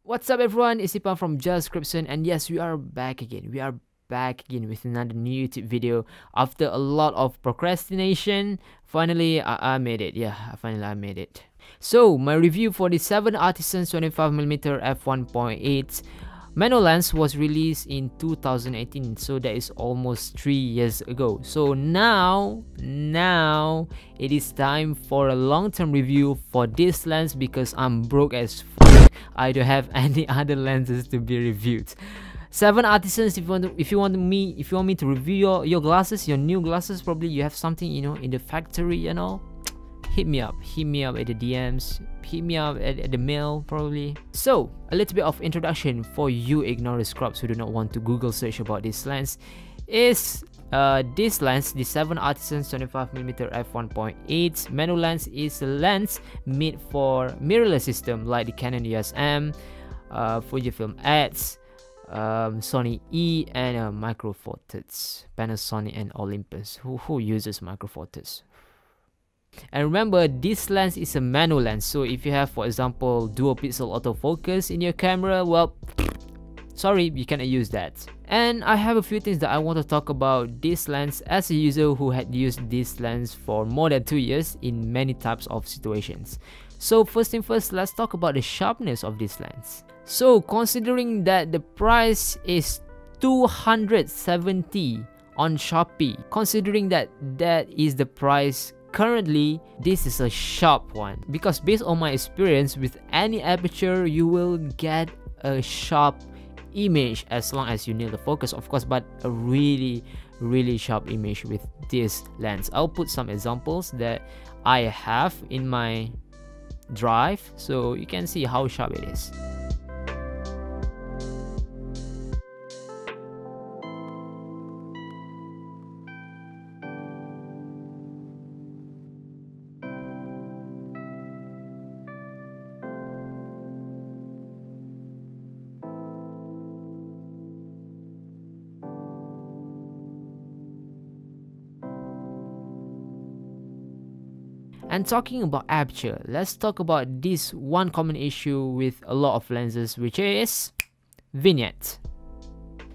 What's up everyone, it's Ipan from Justscription, and yes, we are back again. We are back again with another new YouTube video. After a lot of procrastination, finally I made it. Yeah, finally I made it. So, my review for the 7Artisans 25mm f1.8 manual lens was released in 2018, so that is almost 3 years ago. So now it is time for a long-term review for this lens because I'm broke as fuck. I don't have any other lenses to be reviewed. 7Artisans, if you want me to review your glasses, your new glasses, probably you have something, you know, in the factory, you know, hit me up at the DMs, hit me up at the mail probably. So a little bit of introduction for you ignorant scrubs who do not want to Google search about this lens is this lens, the 7Artisans 25mm f1.8 manual lens, is a lens made for mirrorless system like the Canon EOS M, Fujifilm X, Sony E, and Micro Four Thirds, Panasonic and Olympus. Who uses Micro Four Thirds? And remember, this lens is a manual lens, so if you have, for example, dual pixel autofocus in your camera, well, sorry, you cannot use that. And I have a few things that I want to talk about this lens as a user who had used this lens for more than 2 years in many types of situations. So first thing first, let's talk about the sharpness of this lens. So considering that the price is 270 on Shopee, considering that that is the price currently, this is a sharp one, because based on my experience with any aperture, you will get a sharp image as long as you nail the focus, of course, but a really sharp image with this lens. I'll put some examples that I have in my drive so you can see how sharp it is. And talking about aperture, let's talk about this one common issue with a lot of lenses, which is vignette.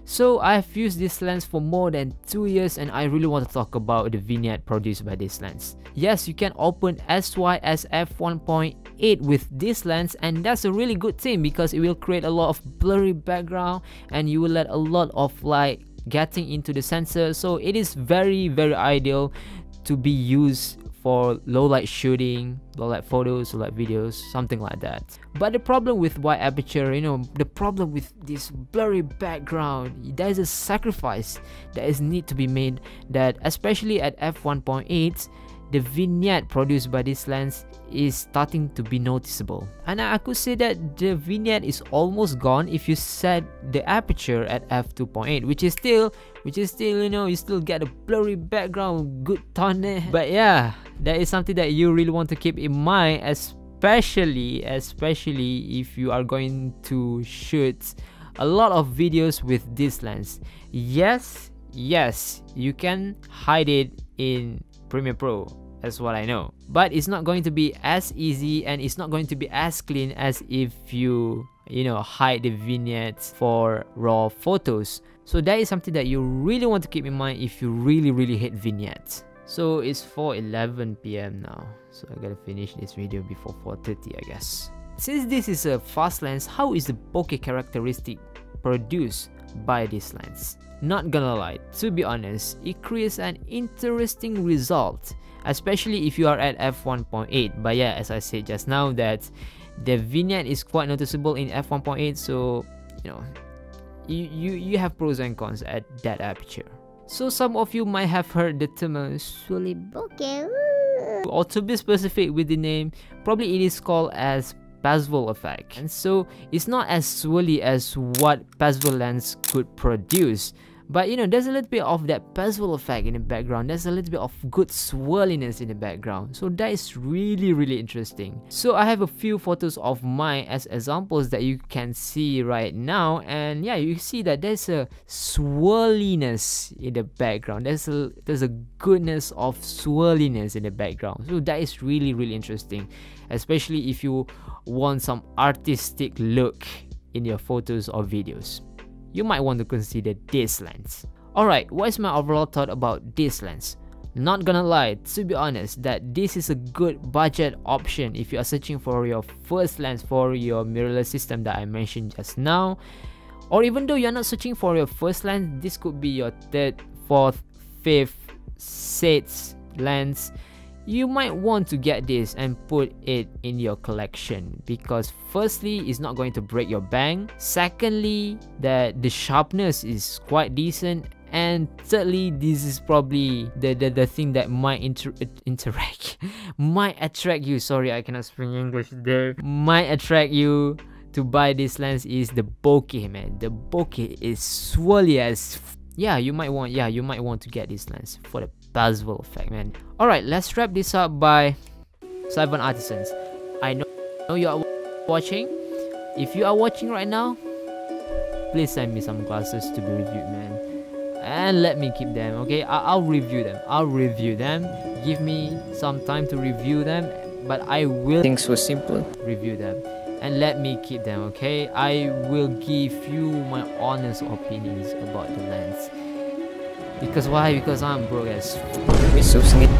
So I've used this lens for more than 2 years and I really want to talk about the vignette produced by this lens. Yes, you can open SYS f1.8 with this lens, and that's a really good thing because it will create a lot of blurry background and you will let a lot of light getting into the sensor. So it is very ideal to be used for low light shooting, low light photos, low light videos, something like that. But the problem with wide aperture, you know, the problem with this blurry background, there is a sacrifice that is need to be made, that especially at f1.8, the vignette produced by this lens is starting to be noticeable. And I could say that the vignette is almost gone if you set the aperture at f2.8, which is still, you know, you still get a blurry background, good tone. But yeah, that is something that you really want to keep in mind, especially if you are going to shoot a lot of videos with this lens. Yes, you can hide it in Premiere Pro, that's what I know, but it's not going to be as easy and it's not going to be as clean as if you know, hide the vignettes for raw photos. So that is something that you really want to keep in mind if you really hate vignettes. So it's 4:11 PM now, so I gotta finish this video before 4:30, I guess. Since this is a fast lens, how is the bokeh characteristic produced by this lens? Not gonna lie, to be honest, it creates an interesting result, especially if you are at f1.8. But yeah, as I said just now, that the vignette is quite noticeable in f1.8, so you know, you have pros and cons at that aperture. So some of you might have heard the term swirly bokeh, or to be specific with the name, probably it is called as Pastel effect. And so it's not as swirly as what pastel lens could produce, but you know, there's a little bit of that pastel effect in the background, there's a little bit of good swirliness in the background, so that is really interesting. So I have a few photos of mine as examples that you can see right now, and yeah, you see that there's a swirliness in the background, there's a goodness of swirliness in the background, so that is really interesting, especially if you want some artistic look in your photos or videos. You might want to consider this lens. Alright, what is my overall thought about this lens? Not gonna lie, to be honest, that this is a good budget option if you are searching for your first lens for your mirrorless system that I mentioned just now. Or even though you're not searching for your first lens, this could be your third, fourth, fifth, sixth lens. You might want to get this and put it in your collection, because firstly, it's not going to break your bank. Secondly, that the sharpness is quite decent. And thirdly, this is probably the thing that might might attract you. Sorry, I cannot speak English there. Might attract you to buy this lens is the bokeh, man. The bokeh is swirly as you might want to get this lens for the bezel effect, man. Alright, let's wrap this up by 7Artisans. I know you are watching. If you are watching right now, please send me some glasses to be reviewed, man. And let me keep them, okay? I'll review them. Give me some time to review them, but I will Things so simple. review them. And let me keep them, okay? I will give you my honest opinions about the lens. Because why? Because I'm broke as It's so sneaky.